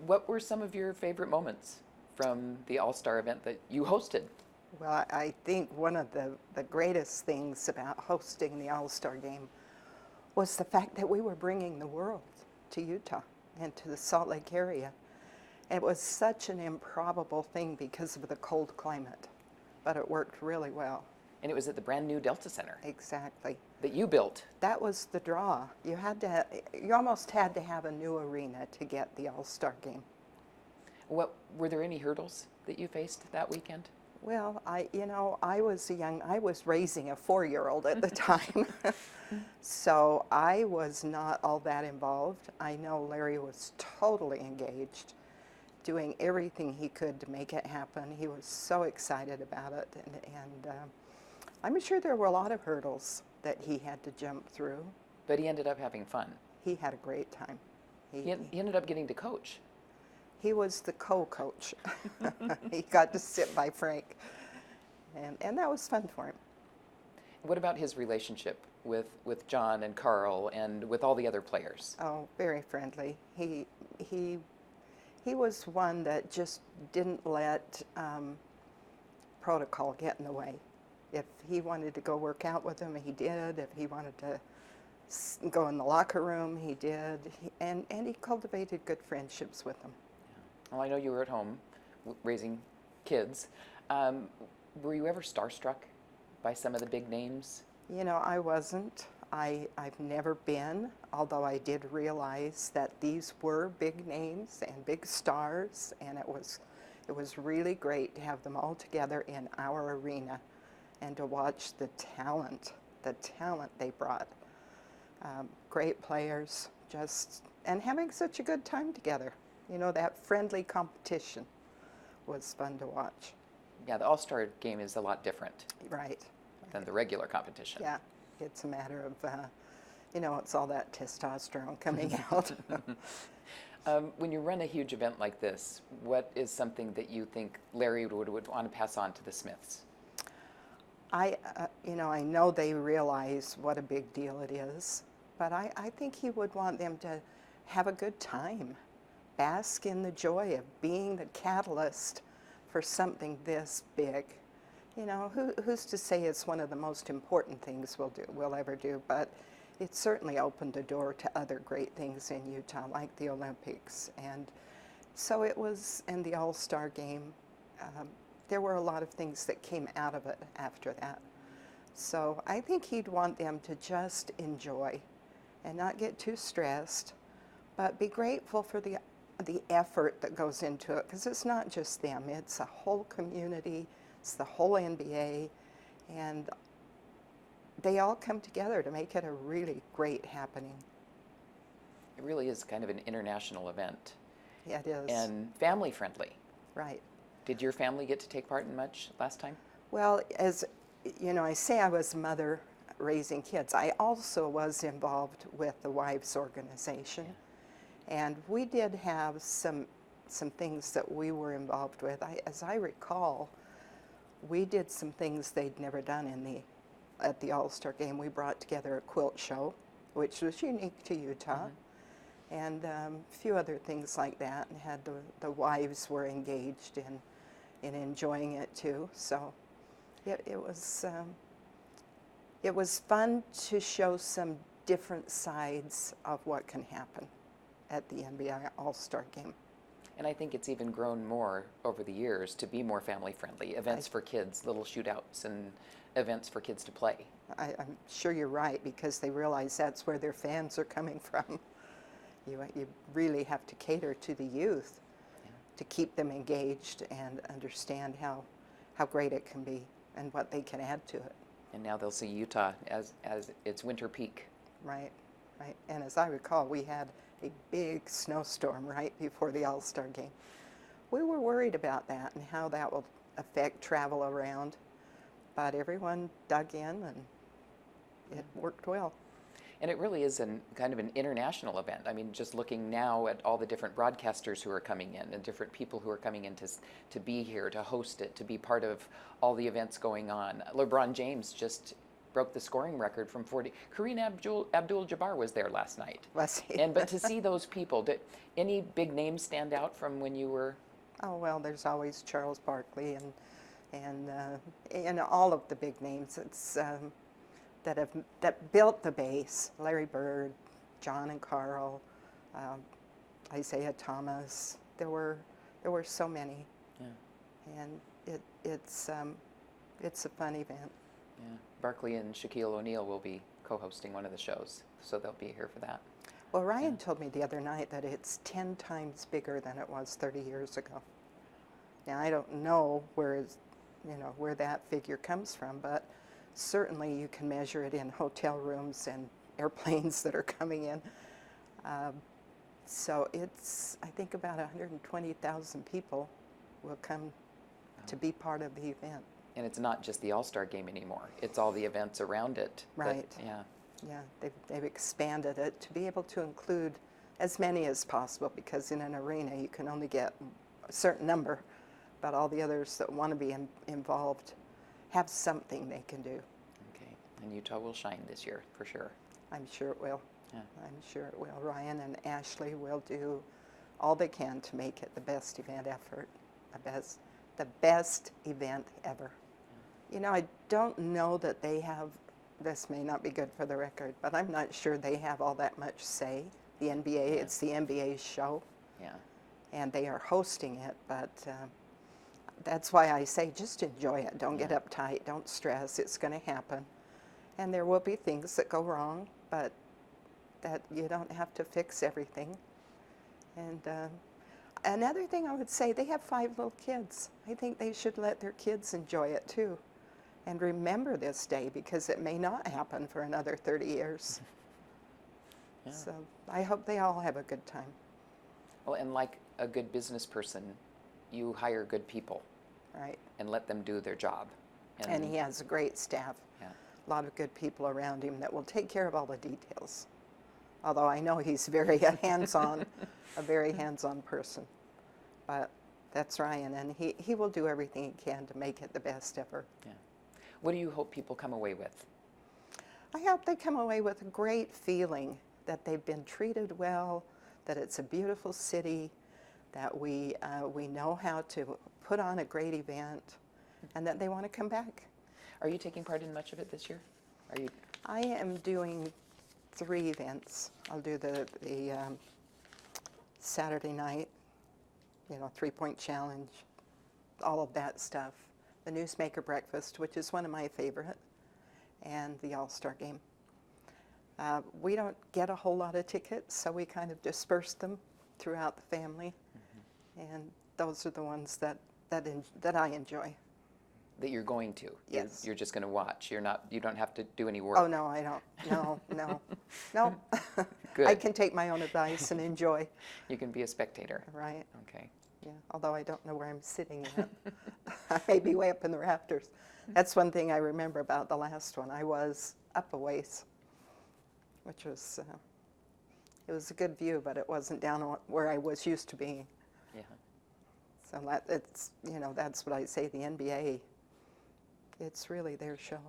What were some of your favorite moments from the All-Star event that you hosted? Well, I think one of the greatest things about hosting the All-Star Game was the fact that we were bringing the world to Utah and to the Salt Lake area. It was such an improbable thing because of the cold climate, but it worked really well. And it was at the brand new Delta Center Exactly. that you built. That was the draw. You almost had to have a new arena to get the All-Star Game. What were there any hurdles that you faced that weekend? Well, I was raising a 4-year-old at the time, so I was not all that involved. I know Larry was totally engaged, doing everything he could to make it happen. He was so excited about it, and I'm sure there were a lot of hurdles that he had to jump through. But he ended up having fun. He had a great time. He ended up getting to coach. He was the co-coach. He got to sit by Frank, and that was fun for him. What about his relationship with John and Carl and with all the other players? Oh, very friendly. He was one that just didn't let protocol get in the way. If he wanted to go work out with them, he did. If he wanted to go in the locker room, he did. And he cultivated good friendships with them. Well, I know you were at home raising kids. Were you ever starstruck by some of the big names? You know, I wasn't. I've never been, although I did realize that these were big names and big stars, and it was really great to have them all together in our arena and to watch the talent they brought. Great players, and having such a good time together. You know, that friendly competition was fun to watch. Yeah, the All-Star Game is a lot different Right. than the regular competition. Yeah, it's a matter of, it's all that testosterone coming out. When you run a huge event like this, what is something that you think Larry would want to pass on to the Smiths? I know they realize what a big deal it is, but I think he would want them to have a good time, bask in the joy of being the catalyst for something this big. You know, who's to say it's one of the most important things we'll ever do, but it certainly opened the door to other great things in Utah, like the Olympics. And so it was, and the All-Star Game. There were a lot of things that came out of it after that. So I think he'd want them to just enjoy and not get too stressed, but be grateful for the effort that goes into it, because it's not just them, it's a whole community, it's the whole NBA, and they all come together to make it a really great happening. It really is kind of an international event. Yeah, it is. And family friendly. Right. Did your family get to take part in much last time? Well, as you know, I say I was a mother raising kids. I also was involved with the wives organization. Yeah. And we did have some things that we were involved with. As I recall, we did some things they'd never done at the All-Star Game. We brought together a quilt show, which was unique to Utah, and a few other things like that. And had the wives were engaged in enjoying it too. So it was fun to show some different sides of what can happen at the NBA All-Star Game. And I think it's even grown more over the years to be more family friendly. Events for kids, little shootouts, and events for kids to play. I'm sure you're right, because they realize that's where their fans are coming from. You really have to cater to the youth to keep them engaged and understand how great it can be and what they can add to it. And now they'll see Utah as its winter peak. Right. And as I recall, we had a big snowstorm right before the All-Star Game. We were worried about that and how that will affect travel around, but everyone dug in and it worked well. And it really is kind of an international event. I mean, just looking now at all the different broadcasters who are coming in and different people who are coming in to be here, to host it, to be part of all the events going on. LeBron James just broke the scoring record from 40. Kareem Abdul-Jabbar was there last night. Was he? But to see those people, did any big names stand out from when you were? Oh, well, there's always Charles Barkley and all of the big names that built the base. Larry Bird, John and Carl, Isaiah Thomas. There were so many. Yeah. And it's a fun event. Yeah. Barkley and Shaquille O'Neal will be co-hosting one of the shows, so they'll be here for that. Well, Ryan told me the other night that it's 10 times bigger than it was 30 years ago. Now, I don't know where that figure comes from, but certainly you can measure it in hotel rooms and airplanes that are coming in. So it's, I think, about 120,000 people will come to be part of the event. And it's not just the All-Star Game anymore. It's all the events around it. Right. Yeah. Yeah, they've expanded it to be able to include as many as possible, because in an arena you can only get a certain number, but all the others that want to be involved have something they can do. Okay. And Utah will shine this year, for sure. I'm sure it will. Yeah. I'm sure it will. Ryan and Ashley will do all they can to make it the best event effort, the best event ever. You know, I don't know that they have, this may not be good for the record, but I'm not sure they have all that much say. The NBA, it's the NBA's show. Yeah. And they are hosting it, but that's why I say just enjoy it. Don't get uptight, don't stress, it's going to happen. And there will be things that go wrong, but that you don't have to fix everything. And another thing I would say, they have 5 little kids. I think they should let their kids enjoy it too. And remember this day, because it may not happen for another 30 years. Yeah. So I hope they all have a good time. Well, and like a good business person, you hire good people. Right. And let them do their job. And he has a great staff. Yeah. A lot of good people around him that will take care of all the details. Although I know he's very hands-on, a very hands-on person. But that's Ryan, and he will do everything he can to make it the best ever. Yeah. What do you hope people come away with? I hope they come away with a great feeling that they've been treated well, that it's a beautiful city, that we know how to put on a great event, and that they want to come back. Are you taking part in much of it this year? Are you? I am doing 3 events. I'll do the Saturday night, 3-point challenge, all of that stuff. The Newsmaker Breakfast, which is one of my favorite, and the All-Star Game. We don't get a whole lot of tickets, so we kind of disperse them throughout the family, and those are the ones that I enjoy. That you're going to? Yes. You're just going to watch? You don't have to do any work? Oh, no, I don't. No. Good. I can take my own advice and enjoy. You can be a spectator? Right. Okay. Yeah, although I don't know where I'm sitting yet. I may be way up in the rafters. That's one thing I remember about the last one. I was up a ways, which was, it was a good view, but it wasn't down where I was used to being. Yeah. So it's, that's what I say, the NBA, it's really their show.